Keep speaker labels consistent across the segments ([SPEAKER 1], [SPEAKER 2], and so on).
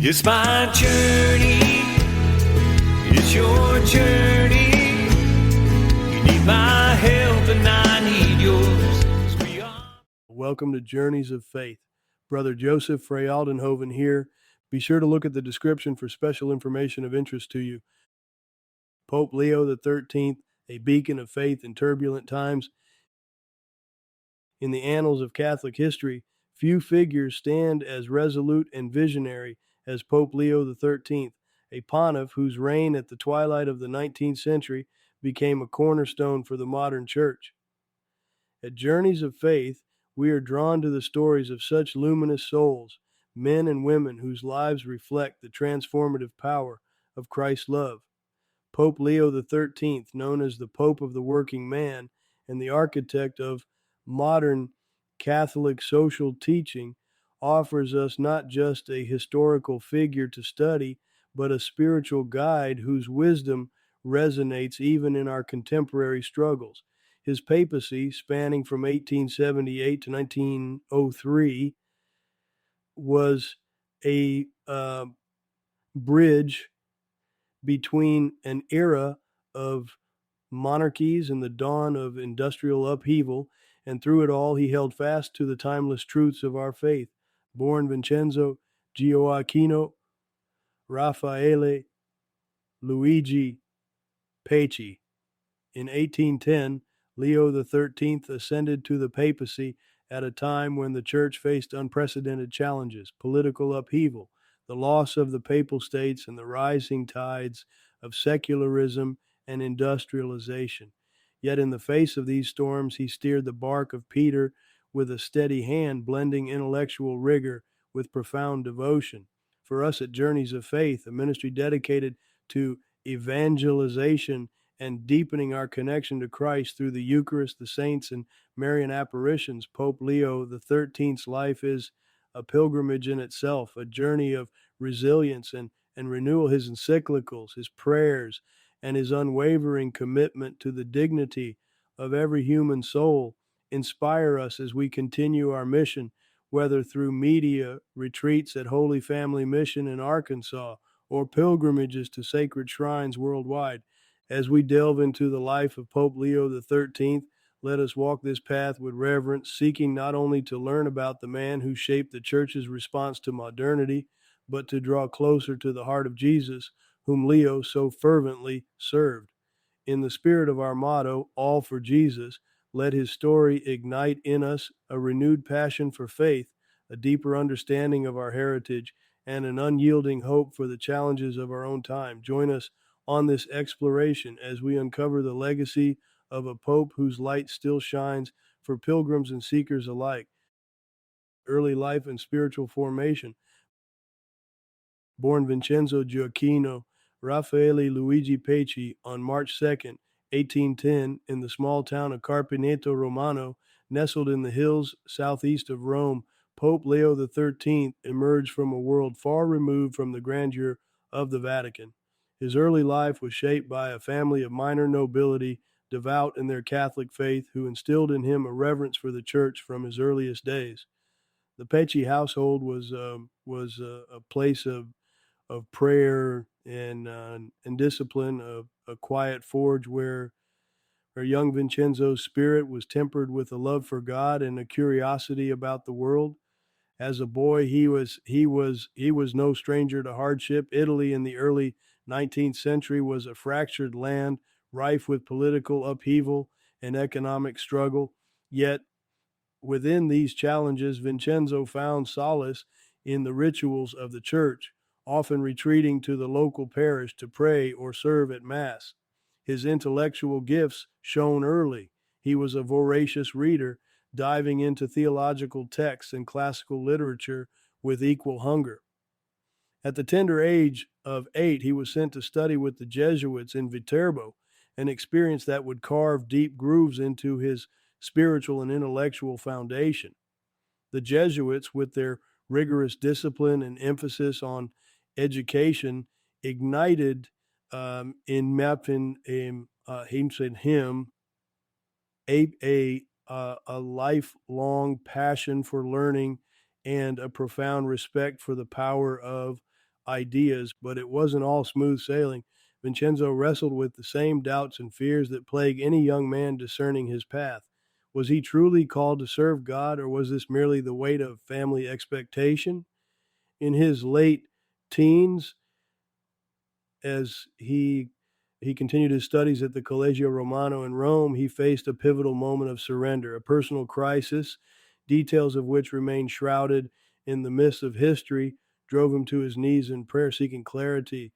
[SPEAKER 1] It's my journey, it's your journey. You need my help and I need yours. 'Cause we are...
[SPEAKER 2] Welcome to Journeys of Faith. Brother Joseph Frey Aldenhoven here. Be sure to look at the description for special information of interest to you. Pope Leo XIII, a beacon of faith in turbulent times. In the annals of Catholic history, few figures stand as resolute and visionary as Pope Leo XIII, a pontiff whose reign at the twilight of the 19th century became a cornerstone for the modern church. At Journeys of Faith, we are drawn to the stories of such luminous souls, men and women whose lives reflect the transformative power of Christ's love. Pope Leo XIII, known as the Pope of the Working Man and the architect of modern Catholic social teaching, offers us not just a historical figure to study, but a spiritual guide whose wisdom resonates even in our contemporary struggles. His papacy, spanning from 1878 to 1903, was a bridge between an era of monarchies and the dawn of industrial upheaval, and through it all he held fast to the timeless truths of our faith. Born Vincenzo Gioacchino Raffaele Luigi Pecci. In 1810, Leo XIII ascended to the papacy at a time when the church faced unprecedented challenges, political upheaval, the loss of the Papal States, and the rising tides of secularism and industrialization. Yet in the face of these storms, he steered the bark of Peter with a steady hand, blending intellectual rigor with profound devotion. For us at Journeys of Faith, a ministry dedicated to evangelization and deepening our connection to Christ through the Eucharist, the saints, and Marian apparitions, Pope Leo XIII's life is a pilgrimage in itself, a journey of resilience and renewal. His encyclicals, his prayers, and his unwavering commitment to the dignity of every human soul inspire us as we continue our mission, whether through media retreats at Holy Family Mission in Arkansas or pilgrimages to sacred shrines worldwide. As we delve into the life of Pope Leo XIII, let us walk this path with reverence, seeking not only to learn about the man who shaped the church's response to modernity, but to draw closer to the heart of Jesus, whom Leo so fervently served. In the spirit of our motto, All for Jesus, let his story ignite in us a renewed passion for faith, a deeper understanding of our heritage, and an unyielding hope for the challenges of our own time. Join us on this exploration as we uncover the legacy of a pope whose light still shines for pilgrims and seekers alike. Early life and spiritual formation. Born Vincenzo Gioacchino Raffaele Luigi Pecci on March 2nd, 1810, in the small town of Carpineto Romano, nestled in the hills southeast of Rome, Pope Leo XIII emerged from a world far removed from the grandeur of the Vatican. His early life was shaped by a family of minor nobility, devout in their Catholic faith, who instilled in him a reverence for the church from his earliest days. The Pecci household was a place of prayer and discipline, a quiet forge where young Vincenzo's spirit was tempered with a love for God and a curiosity about the world. As a boy, he was no stranger to hardship. Italy in the early 19th century was a fractured land, rife with political upheaval and economic struggle. Yet, within these challenges, Vincenzo found solace in the rituals of the church, often retreating to the local parish to pray or serve at Mass. His intellectual gifts shone early. He was a voracious reader, diving into theological texts and classical literature with equal hunger. At the tender age of 8, he was sent to study with the Jesuits in Viterbo, an experience that would carve deep grooves into his spiritual and intellectual foundation. The Jesuits, with their rigorous discipline and emphasis on education, ignited in him a lifelong passion for learning and a profound respect for the power of ideas, but it wasn't all smooth sailing. Vincenzo wrestled with the same doubts and fears that plague any young man discerning his path. Was he truly called to serve God, or was this merely the weight of family expectation? In his late teens, as he continued his studies at the Collegio Romano in Rome, he faced a pivotal moment of surrender, a personal crisis, details of which remain shrouded in the mists of history, drove him to his knees in prayer, seeking clarity.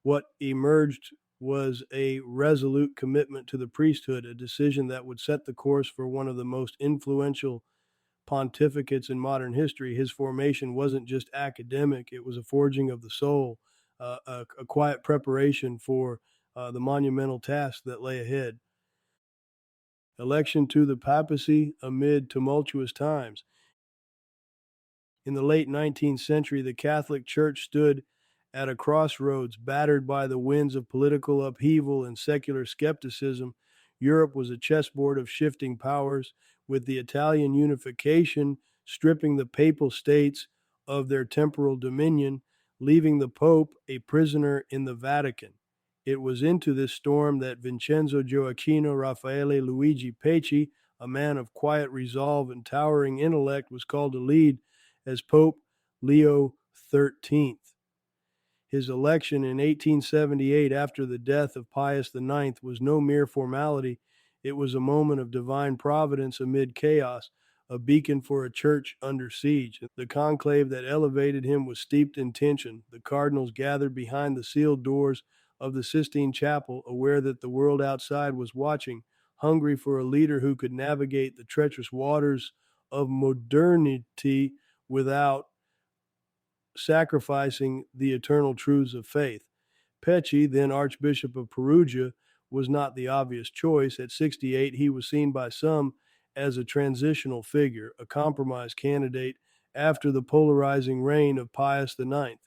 [SPEAKER 2] What emerged was a resolute commitment to the priesthood, a decision that would set the course for one of the most influential pontificates in modern history. His formation wasn't just academic, it was a forging of the soul, a quiet preparation for the monumental task that lay ahead. Election to the papacy amid tumultuous times. In the late 19th century, the Catholic Church stood at a crossroads, battered by the winds of political upheaval and secular skepticism. Europe was a chessboard of shifting powers, with the Italian unification stripping the Papal States of their temporal dominion, leaving the Pope a prisoner in the Vatican. It was into this storm that Vincenzo Gioacchino Raffaele Luigi Pecci, a man of quiet resolve and towering intellect, was called to lead as Pope Leo XIII. His election in 1878 after the death of Pius IX was no mere formality. It was a moment of divine providence amid chaos, a beacon for a church under siege. The conclave that elevated him was steeped in tension. The cardinals gathered behind the sealed doors of the Sistine Chapel, aware that the world outside was watching, hungry for a leader who could navigate the treacherous waters of modernity without sacrificing the eternal truths of faith. Pecci, then Archbishop of Perugia, was not the obvious choice. At 68, he was seen by some as a transitional figure, a compromise candidate after the polarizing reign of Pius IX.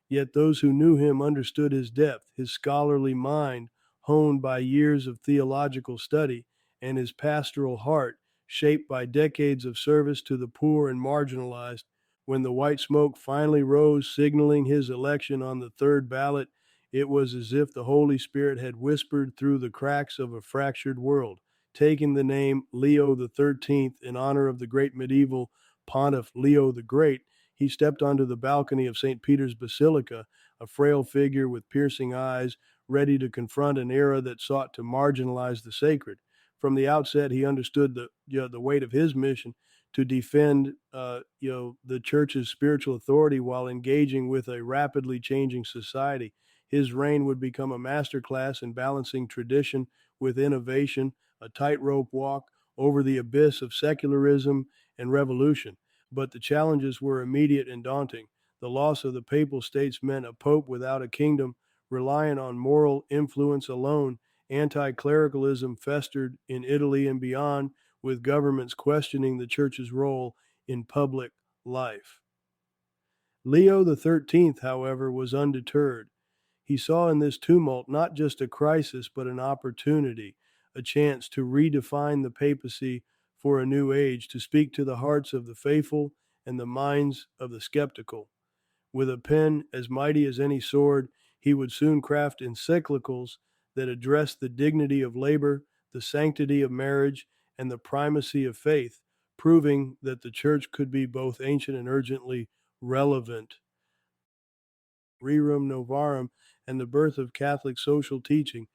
[SPEAKER 2] Yet those who knew him understood his depth, his scholarly mind honed by years of theological study, and his pastoral heart shaped by decades of service to the poor and marginalized. When the white smoke finally rose, signaling his election on the third ballot, it was as if the Holy Spirit had whispered through the cracks of a fractured world. Taking the name Leo XIII in honor of the great medieval pontiff Leo the Great, he stepped onto the balcony of St. Peter's Basilica, a frail figure with piercing eyes, ready to confront an era that sought to marginalize the sacred. From the outset, he understood the weight of his mission to defend the church's spiritual authority while engaging with a rapidly changing society. His reign would become a masterclass in balancing tradition with innovation, a tightrope walk over the abyss of secularism and revolution. But the challenges were immediate and daunting. The loss of the Papal States meant a pope without a kingdom, reliant on moral influence alone. Anti-clericalism festered in Italy and beyond, with governments questioning the church's role in public life. Leo XIII, however, was undeterred. He saw in this tumult not just a crisis, but an opportunity, a chance to redefine the papacy for a new age, to speak to the hearts of the faithful and the minds of the skeptical. With a pen as mighty as any sword, he would soon craft encyclicals that addressed the dignity of labor, the sanctity of marriage, and the primacy of faith, proving that the church could be both ancient and urgently relevant. Rerum Novarum and the birth of Catholic social teaching.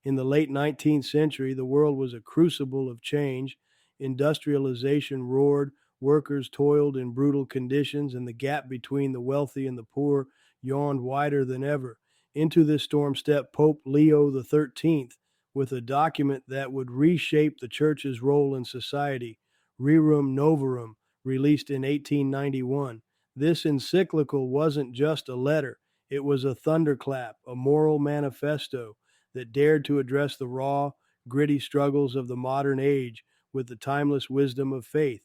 [SPEAKER 2] In the late 19th century, the world was a crucible of change. Industrialization roared, workers toiled in brutal conditions, and the gap between the wealthy and the poor yawned wider than ever. Into this storm stepped Pope Leo XIII with a document that would reshape the church's role in society, Rerum Novarum, released in 1891. This encyclical wasn't just a letter, it was a thunderclap, a moral manifesto that dared to address the raw, gritty struggles of the modern age with the timeless wisdom of faith.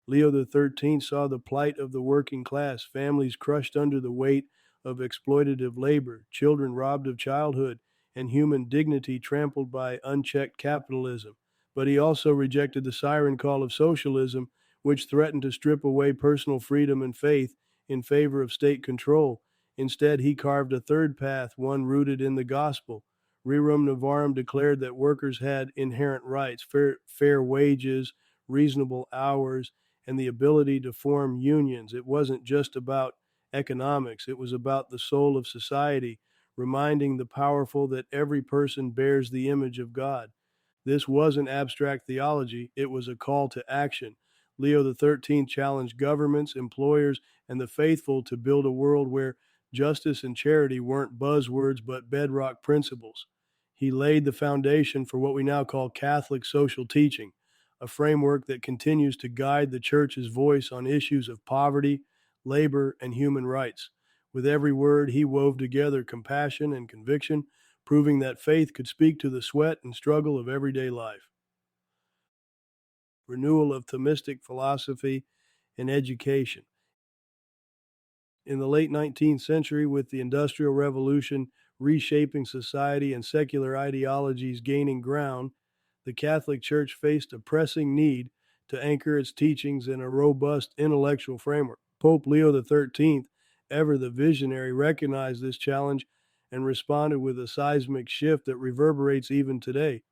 [SPEAKER 2] Leo XIII saw the plight of the working class, families crushed under the weight of exploitative labor, children robbed of childhood, and human dignity trampled by unchecked capitalism. But he also rejected the siren call of socialism, which threatened to strip away personal freedom and faith in favor of state control. Instead, he carved a third path, one rooted in the gospel. Rerum Novarum declared that workers had inherent rights, fair wages, reasonable hours, and the ability to form unions. It wasn't just about economics, it was about the soul of society, reminding the powerful that every person bears the image of God. This wasn't abstract theology, it was a call to action. Leo XIII challenged governments, employers, and the faithful to build a world where justice and charity weren't buzzwords but bedrock principles. He laid the foundation for what we now call Catholic social teaching, a framework that continues to guide the Church's voice on issues of poverty, labor, and human rights. With every word, he wove together compassion and conviction, proving that faith could speak to the sweat and struggle of everyday life. Renewal of Thomistic philosophy and education. In the late 19th century, with the Industrial Revolution reshaping society and secular ideologies gaining ground, the Catholic Church faced a pressing need to anchor its teachings in a robust intellectual framework. Pope Leo XIII, ever the visionary, recognized this challenge and responded with a seismic shift that reverberates even today.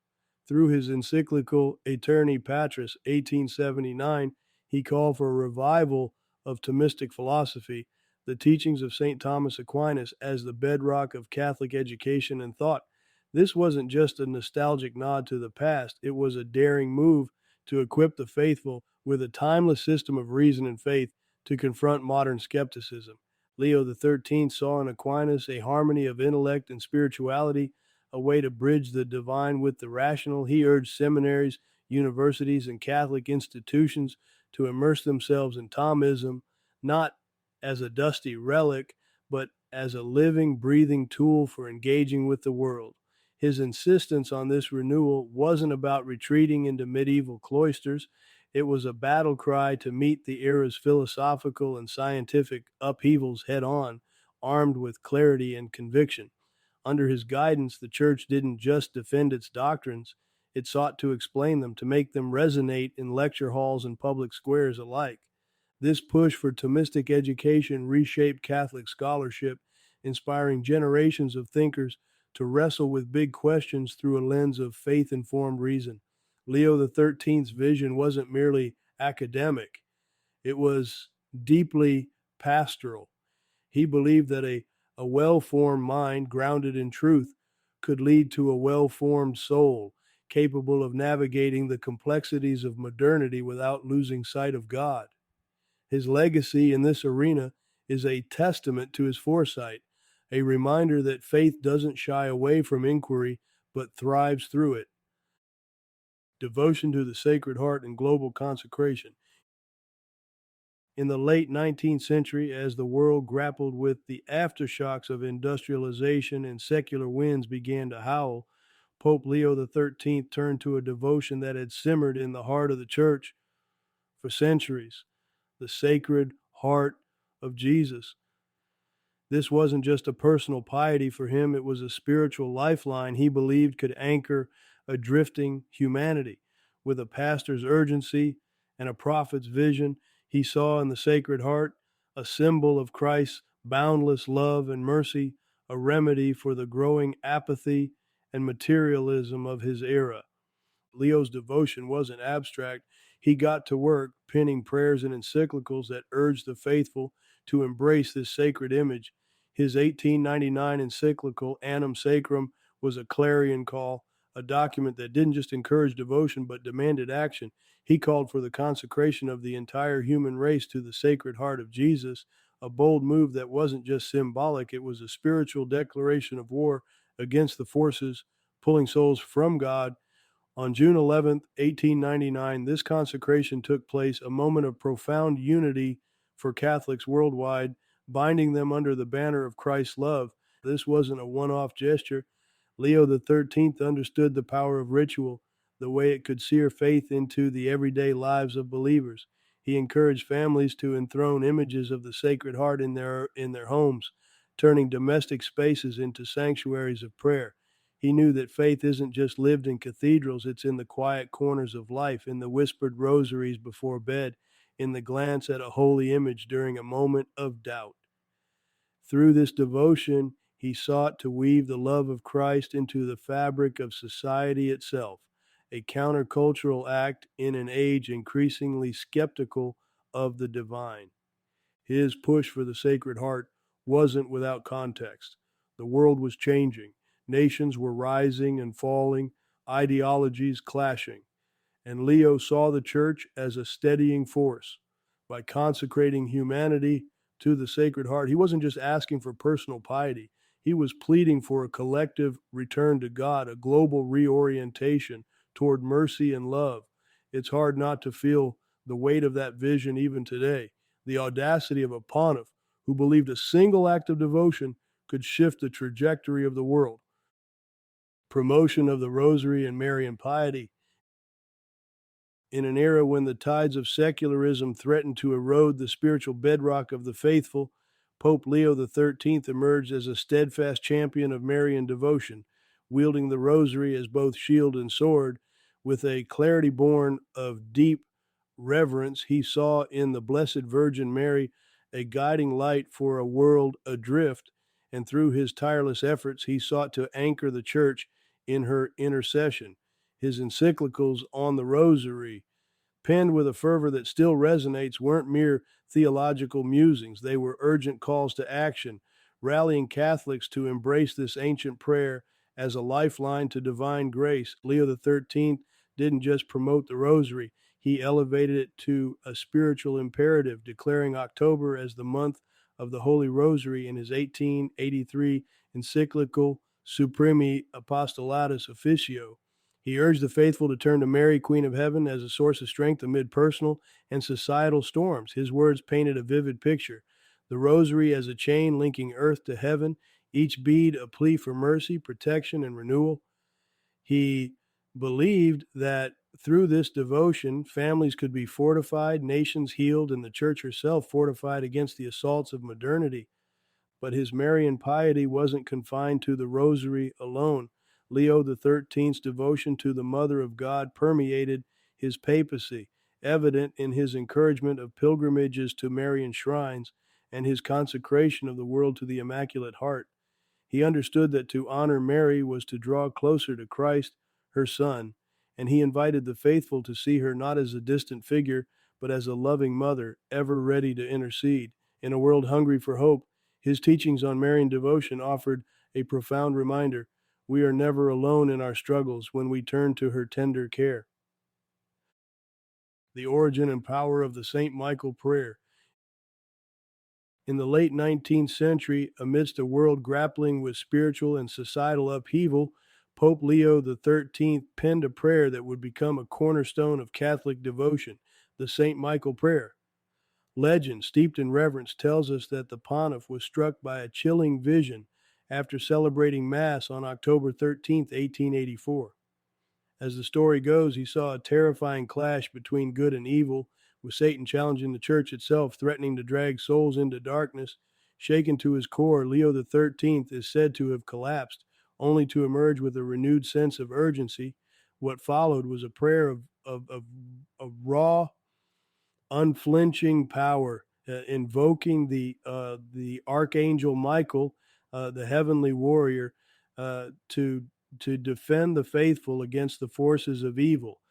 [SPEAKER 2] Through his encyclical Aeterni Patris, 1879, he called for a revival of Thomistic philosophy, the teachings of St. Thomas Aquinas, as the bedrock of Catholic education and thought. This wasn't just a nostalgic nod to the past, it was a daring move to equip the faithful with a timeless system of reason and faith to confront modern skepticism. Leo XIII saw in Aquinas a harmony of intellect and spirituality, a way to bridge the divine with the rational. He urged seminaries, universities, and Catholic institutions to immerse themselves in Thomism, not as a dusty relic, but as a living, breathing tool for engaging with the world. His insistence on this renewal wasn't about retreating into medieval cloisters. It was a battle cry to meet the era's philosophical and scientific upheavals head on, armed with clarity and conviction. Under his guidance, the Church didn't just defend its doctrines, it sought to explain them, to make them resonate in lecture halls and public squares alike. This push for Thomistic education reshaped Catholic scholarship, inspiring generations of thinkers to wrestle with big questions through a lens of faith-informed reason. Leo XIII's vision wasn't merely academic, it was deeply pastoral. He believed that a well-formed mind grounded in truth could lead to a well-formed soul, capable of navigating the complexities of modernity without losing sight of God. His legacy in this arena is a testament to his foresight, a reminder that faith doesn't shy away from inquiry, but thrives through it. Devotion to the Sacred Heart and global consecration. In the late 19th century, as the world grappled with the aftershocks of industrialization and secular winds began to howl, Pope Leo XIII turned to a devotion that had simmered in the heart of the Church for centuries: the Sacred Heart of Jesus. This wasn't just a personal piety for him, it was a spiritual lifeline he believed could anchor a drifting humanity. With a pastor's urgency and a prophet's vision, he saw in the Sacred Heart a symbol of Christ's boundless love and mercy, a remedy for the growing apathy and materialism of his era. Leo's devotion wasn't abstract. He got to work penning prayers and encyclicals that urged the faithful to embrace this sacred image. His 1899 encyclical, Annum Sacrum, was a clarion call, a document that didn't just encourage devotion but demanded action. He called for the consecration of the entire human race to the Sacred Heart of Jesus, a bold move that wasn't just symbolic, it was a spiritual declaration of war against the forces pulling souls from God. On June 11, 1899, this consecration took place, a moment of profound unity for Catholics worldwide, binding them under the banner of Christ's love. This wasn't a one-off gesture. Leo XIII understood the power of ritual, the way it could sear faith into the everyday lives of believers. He encouraged families to enthrone images of the Sacred Heart in their homes, turning domestic spaces into sanctuaries of prayer. He knew that faith isn't just lived in cathedrals, it's in the quiet corners of life, in the whispered rosaries before bed, in the glance at a holy image during a moment of doubt. Through this devotion, he sought to weave the love of Christ into the fabric of society itself, a countercultural act in an age increasingly skeptical of the divine. His push for the Sacred Heart wasn't without context. The world was changing, nations were rising and falling, ideologies clashing, and Leo saw the church as a steadying force. By consecrating humanity to the Sacred Heart, he wasn't just asking for personal piety, he was pleading for a collective return to God, a global reorientation toward mercy and love. It's hard not to feel the weight of that vision even today. The audacity of a pontiff who believed a single act of devotion could shift the trajectory of the world. Promotion of the rosary and Marian piety. In an era when the tides of secularism threatened to erode the spiritual bedrock of the faithful, Pope Leo XIII emerged as a steadfast champion of Marian devotion, wielding the rosary as both shield and sword. With a clarity born of deep reverence, he saw in the Blessed Virgin Mary a guiding light for a world adrift, and through his tireless efforts, he sought to anchor the Church in her intercession. His encyclicals on the Rosary, penned with a fervor that still resonates, weren't mere theological musings. They were urgent calls to action, rallying Catholics to embrace this ancient prayer as a lifeline to divine grace. Leo XIII didn't just promote the Rosary, he elevated it to a spiritual imperative, declaring October as the month of the Holy Rosary in his 1883 encyclical Supremi Apostolatus Officio. He urged the faithful to turn to Mary, Queen of Heaven, as a source of strength amid personal and societal storms. His words painted a vivid picture. The Rosary as a chain linking earth to heaven, each bead a plea for mercy, protection, and renewal. He believed that through this devotion, families could be fortified, nations healed, and the Church herself fortified against the assaults of modernity. But his Marian piety wasn't confined to the Rosary alone. Leo XIII's devotion to the Mother of God permeated his papacy, evident in his encouragement of pilgrimages to Marian shrines and his consecration of the world to the Immaculate Heart. He understood that to honor Mary was to draw closer to Christ, her Son, and he invited the faithful to see her not as a distant figure, but as a loving mother, ever ready to intercede. In a world hungry for hope, his teachings on Marian devotion offered a profound reminder: we are never alone in our struggles when we turn to her tender care. The origin and power of the St. Michael prayer. In the late 19th century, amidst a world grappling with spiritual and societal upheaval, Pope Leo XIII penned a prayer that would become a cornerstone of Catholic devotion, the St. Michael prayer. Legend, steeped in reverence, tells us that the pontiff was struck by a chilling vision after celebrating Mass on October 13, 1884. As the story goes, he saw a terrifying clash between good and evil, with Satan challenging the Church itself, threatening to drag souls into darkness. Shaken to his core, Leo XIII is said to have collapsed, only to emerge with a renewed sense of urgency. What followed was a prayer of raw, unflinching power, invoking the archangel Michael, the heavenly warrior, to defend the faithful against the forces of evil.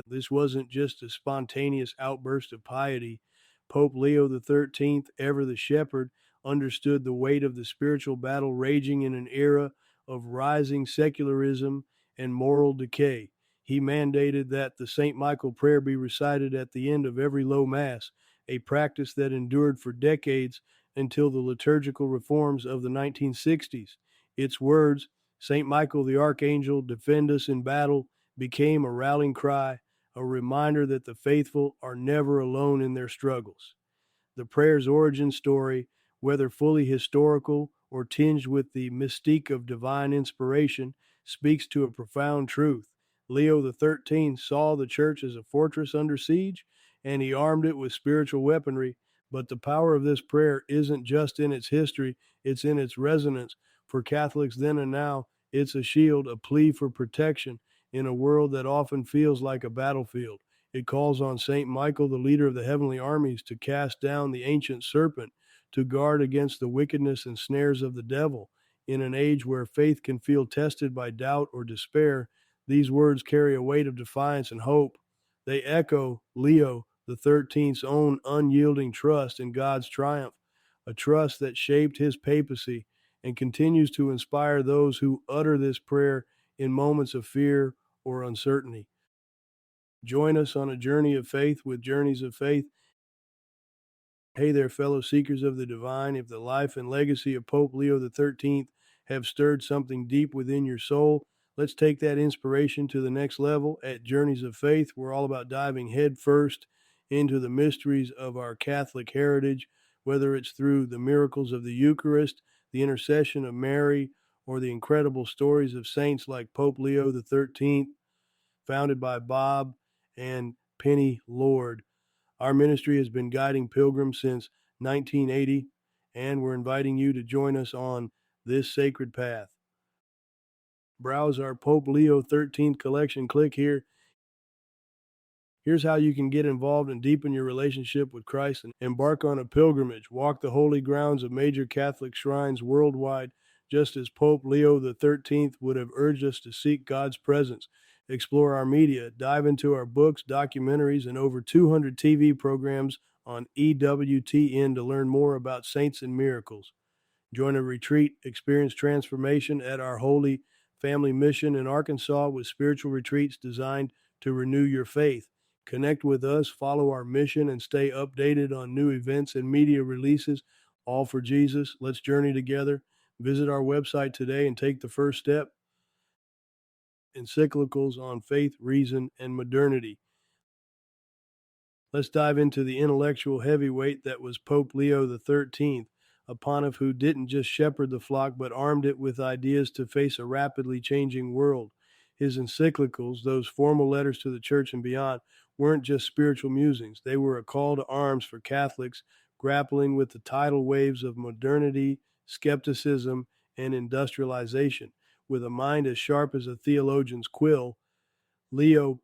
[SPEAKER 2] This wasn't just a spontaneous outburst of piety. Pope Leo XIII, ever the shepherd, understood the weight of the spiritual battle raging in an era of rising secularism and moral decay. He mandated that the St. Michael prayer be recited at the end of every low Mass, a practice that endured for decades until the liturgical reforms of the 1960s. Its words, "St. Michael the Archangel, defend us in battle," became a rallying cry, a reminder that the faithful are never alone in their struggles. The prayer's origin story, whether fully historical or tinged with the mystique of divine inspiration, speaks to a profound truth. Leo XIII saw the Church as a fortress under siege, and he armed it with spiritual weaponry. But the power of this prayer isn't just in its history, it's in its resonance. For Catholics then and now, it's a shield, a plea for protection in a world that often feels like a battlefield. It calls on Saint Michael, the leader of the heavenly armies, to cast down the ancient serpent, to guard against the wickedness and snares of the devil. In an age where faith can feel tested by doubt or despair, these words carry a weight of defiance and hope. They echo Leo the 13th's own unyielding trust in God's triumph, a trust that shaped his papacy and continues to inspire those who utter this prayer in moments of fear or uncertainty. Join us on a journey of faith with Journeys of Faith. Hey there, fellow seekers of the divine. If the life and legacy of Pope Leo XIII have stirred something deep within your soul, let's take that inspiration to the next level. At Journeys of Faith, we're all about diving headfirst into the mysteries of our Catholic heritage, whether it's through the miracles of the Eucharist, the intercession of Mary, or the incredible stories of saints like Pope Leo XIII, founded by Bob and Penny Lord. Our ministry has been guiding pilgrims since 1980, and we're inviting you to join us on this sacred path. Browse our Pope Leo XIII collection. Click here. Here's how you can get involved and deepen your relationship with Christ and embark on a pilgrimage. Walk the holy grounds of major Catholic shrines worldwide, just as Pope Leo XIII would have urged us to seek God's presence. Explore our media, dive into our books, documentaries, and over 200 TV programs on EWTN to learn more about saints and miracles. Join a retreat, experience transformation at our Holy Family Mission in Arkansas with spiritual retreats designed to renew your faith. Connect with us, follow our mission, and stay updated on new events and media releases, all for Jesus. Let's journey together. Visit our website today and take the first step. Encyclicals on faith, reason, and modernity. Let's dive into the intellectual heavyweight that was Pope Leo XIII, a pontiff who didn't just shepherd the flock but armed it with ideas to face a rapidly changing world. His encyclicals, those formal letters to the church and beyond, weren't just spiritual musings. They were a call to arms for Catholics grappling with the tidal waves of modernity, skepticism, and industrialization. With a mind as sharp as a theologian's quill, Leo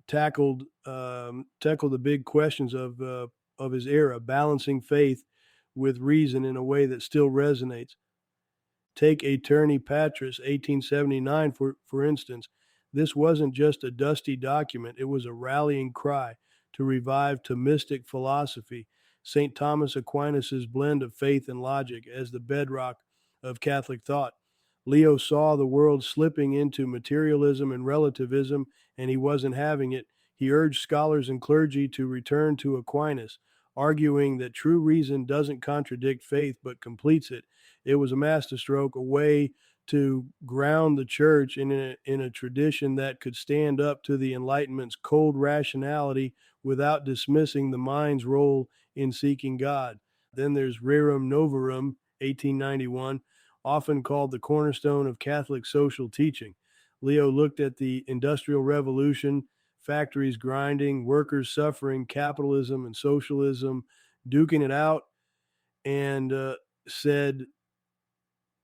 [SPEAKER 2] tackled the big questions of his era, balancing faith with reason in a way that still resonates. Take Aeterni Patris, 1879, for instance. This wasn't just a dusty document. It was a rallying cry to revive Thomistic philosophy, St. Thomas Aquinas' blend of faith and logic as the bedrock of Catholic thought. Leo saw the world slipping into materialism and relativism, and he wasn't having it. He urged scholars and clergy to return to Aquinas, arguing that true reason doesn't contradict faith but completes it. It was a masterstroke, a way to ground the church in a tradition that could stand up to the Enlightenment's cold rationality without dismissing the mind's role in seeking God. Then there's Rerum Novarum, 1891, often called the cornerstone of Catholic social teaching. Leo looked at the Industrial Revolution, factories grinding, workers suffering, capitalism and socialism duking it out, and said,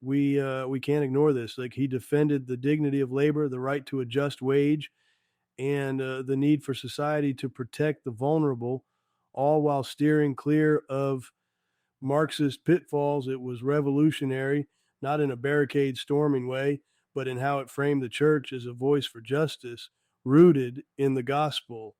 [SPEAKER 2] we can't ignore this. Like, he defended the dignity of labor, the right to a just wage, and the need for society to protect the vulnerable, all while steering clear of Marxist pitfalls. It was revolutionary, not in a barricade storming way, but in how it framed the church as a voice for justice rooted in the gospel.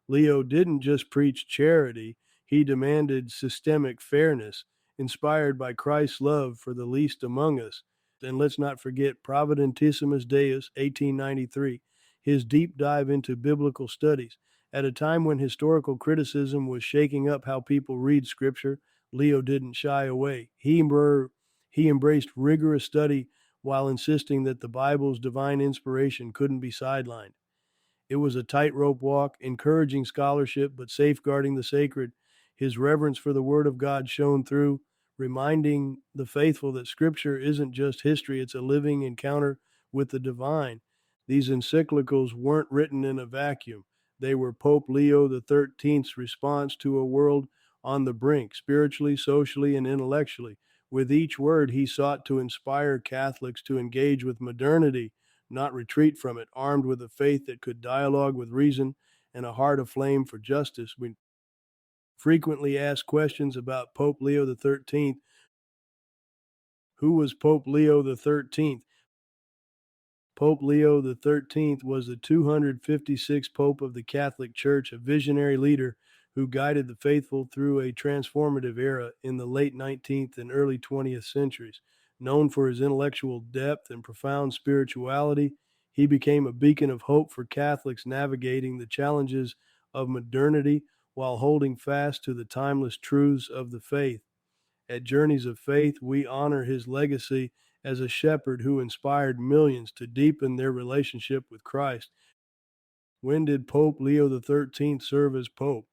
[SPEAKER 2] Leo didn't just preach charity, he demanded systemic fairness, inspired by Christ's love for the least among us. And let's not forget Providentissimus Deus, 1893, his deep dive into biblical studies. At a time when historical criticism was shaking up how people read Scripture, Leo didn't shy away. He embraced rigorous study while insisting that the Bible's divine inspiration couldn't be sidelined. It was a tightrope walk, encouraging scholarship but safeguarding the sacred. His reverence for the Word of God shone through, reminding the faithful that Scripture isn't just history, it's a living encounter with the divine. These encyclicals weren't written in a vacuum. They were Pope Leo XIII's response to a world on the brink, spiritually, socially, and intellectually. With each word, he sought to inspire Catholics to engage with modernity, not retreat from it. Armed with a faith that could dialogue with reason and a heart aflame for justice, we frequently ask questions about Pope Leo XIII. Who was Pope Leo XIII? Pope Leo XIII was the 256th Pope of the Catholic Church, a visionary leader who guided the faithful through a transformative era in the late 19th and early 20th centuries. Known for his intellectual depth and profound spirituality, he became a beacon of hope for Catholics navigating the challenges of modernity while holding fast to the timeless truths of the faith. At Journeys of Faith, we honor his legacy as a shepherd who inspired millions to deepen their relationship with Christ. When did Pope Leo XIII serve as Pope?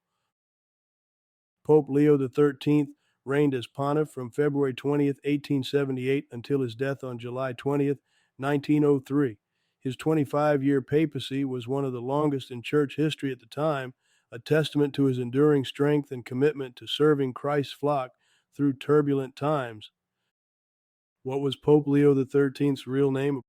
[SPEAKER 2] Pope Leo XIII reigned as pontiff from February 20th, 1878 until his death on July 20th, 1903. His 25-year papacy was one of the longest in church history at the time, a testament to his enduring strength and commitment to serving Christ's flock through turbulent times. What was Pope Leo XIII's real name?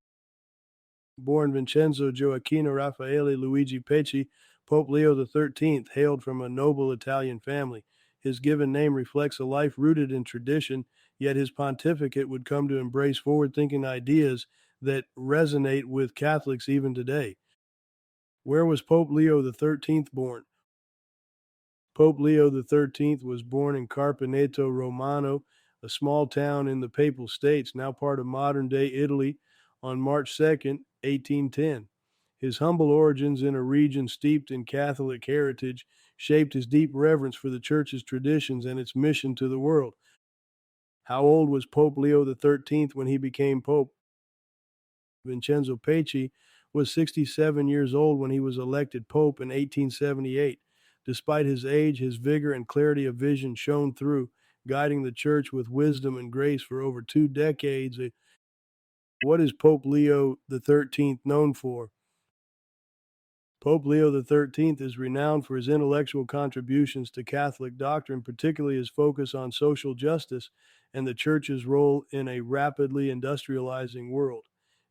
[SPEAKER 2] Born Vincenzo Gioacchino Raffaele Luigi Pecci, Pope Leo XIII hailed from a noble Italian family. His given name reflects a life rooted in tradition, yet his pontificate would come to embrace forward-thinking ideas that resonate with Catholics even today. Where was Pope Leo XIII born? Pope Leo XIII was born in Carpineto Romano, a small town in the Papal States, now part of modern-day Italy, on March 2nd, 1810. His humble origins in a region steeped in Catholic heritage shaped his deep reverence for the Church's traditions and its mission to the world. How old was Pope Leo XIII when he became Pope? Vincenzo Pecci was 67 years old when he was elected Pope in 1878. Despite his age, his vigor and clarity of vision shone through, guiding the Church with wisdom and grace for over 2 decades. What is Pope Leo XIII known for? Pope Leo XIII is renowned for his intellectual contributions to Catholic doctrine, particularly his focus on social justice and the Church's role in a rapidly industrializing world.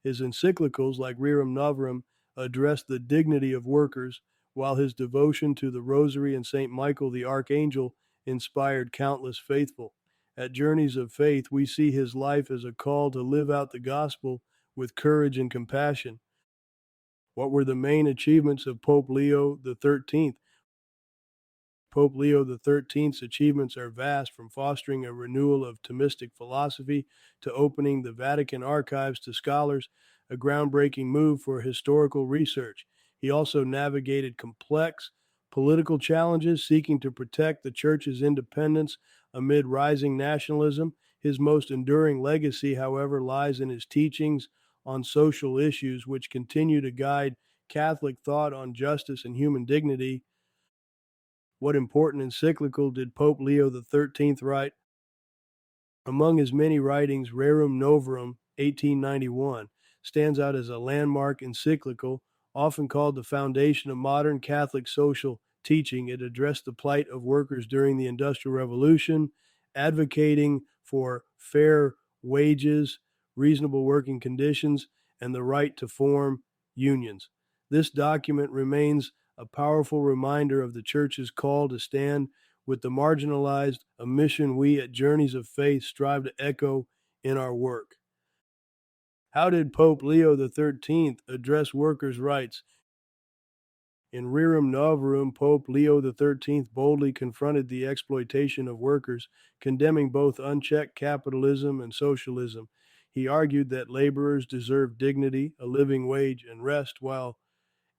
[SPEAKER 2] His encyclicals, like Rerum Novarum, address the dignity of workers, while his devotion to the Rosary and St. Michael the Archangel inspired countless faithful. At Journeys of Faith, we see his life as a call to live out the gospel with courage and compassion. What were the main achievements of Pope Leo XIII? Pope Leo XIII's achievements are vast, from fostering a renewal of Thomistic philosophy to opening the Vatican archives to scholars, a groundbreaking move for historical research. He also navigated complex political challenges, seeking to protect the Church's independence amid rising nationalism. His most enduring legacy, however, lies in his teachings on social issues, which continue to guide Catholic thought on justice and human dignity. What important encyclical did Pope Leo XIII write? Among his many writings, Rerum Novarum, 1891, stands out as a landmark encyclical, often called the foundation of modern Catholic social teaching. It addressed the plight of workers during the Industrial Revolution, advocating for fair wages, reasonable working conditions, and the right to form unions. This document remains a powerful reminder of the Church's call to stand with the marginalized, a mission we at Journeys of Faith strive to echo in our work. How did Pope Leo XIII address workers' rights? In Rerum Novarum, Pope Leo XIII boldly confronted the exploitation of workers, condemning both unchecked capitalism and socialism. He argued that laborers deserve dignity, a living wage, and rest, while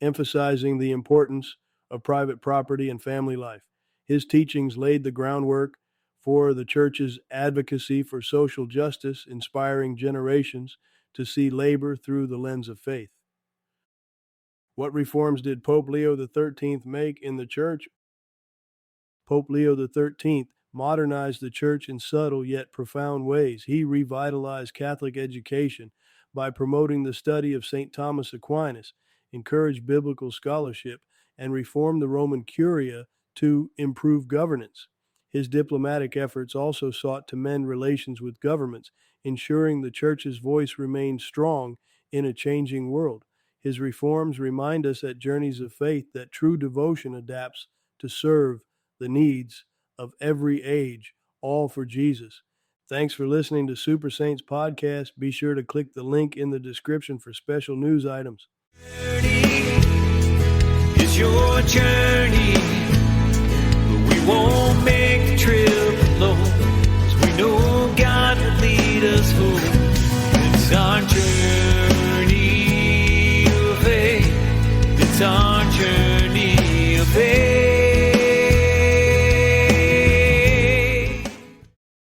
[SPEAKER 2] emphasizing the importance of private property and family life. His teachings laid the groundwork for the Church's advocacy for social justice, inspiring generations to see labor through the lens of faith. What reforms did Pope Leo XIII make in the Church? Pope Leo XIII modernized the Church in subtle yet profound ways. He revitalized Catholic education by promoting the study of St. Thomas Aquinas, encouraged biblical scholarship, and reformed the Roman Curia to improve governance. His diplomatic efforts also sought to mend relations with governments, ensuring the Church's voice remained strong in a changing world. His reforms remind us at Journeys of Faith that true devotion adapts to serve the needs of every age, all for Jesus. Thanks for listening to Super Saints Podcast. Be sure to click the link in the description for special news items.
[SPEAKER 1] It's your journey, but we won't make the trip alone, 'cause we know God will lead us home. It's our journey of faith. It's our journey of faith.